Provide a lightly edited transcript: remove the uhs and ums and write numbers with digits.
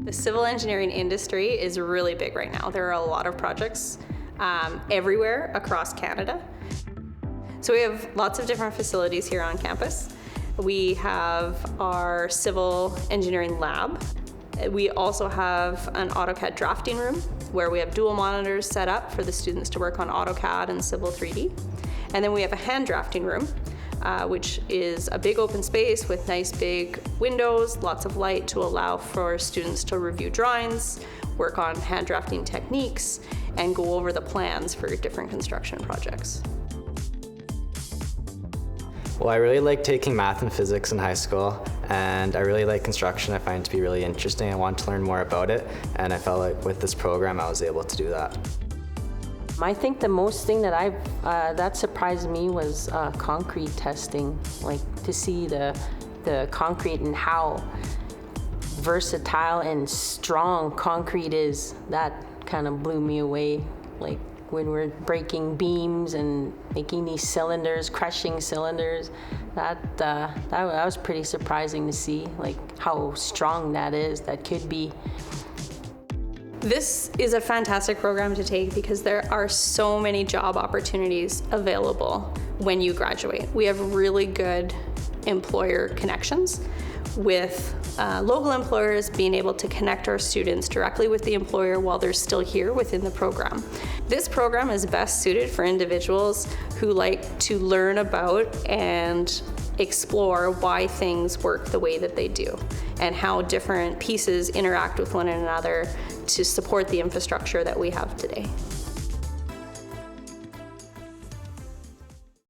The civil engineering industry is really big right now. There are a lot of projects everywhere across Canada. So we have lots of different facilities here on campus. We have our civil engineering lab. We also have an AutoCAD drafting room where we have dual monitors set up for the students to work on AutoCAD and Civil 3D. And then we have a hand drafting room, which is a big open space with nice big windows, lots of light to allow for students to review drawings, work on hand drafting techniques, and go over the plans for different construction projects. Well, I really like taking math and physics in high school, and I really like construction. I find it to be really interesting. I want to learn more about it, and I felt like with this program I was able to do that. I think the most thing that that surprised me was concrete testing, like to see the concrete and how versatile and strong concrete is. That kind of blew me away. Like when we're breaking beams and making these cylinders, crushing cylinders, that was pretty surprising to see, like how strong that could be. This is a fantastic program to take because there are so many job opportunities available when you graduate. We have really good employer connections with local employers being able to connect our students directly with the employer while they're still here within the program. This program is best suited for individuals who like to learn about and explore why things work the way that they do and how different pieces interact with one another to support the infrastructure that we have today.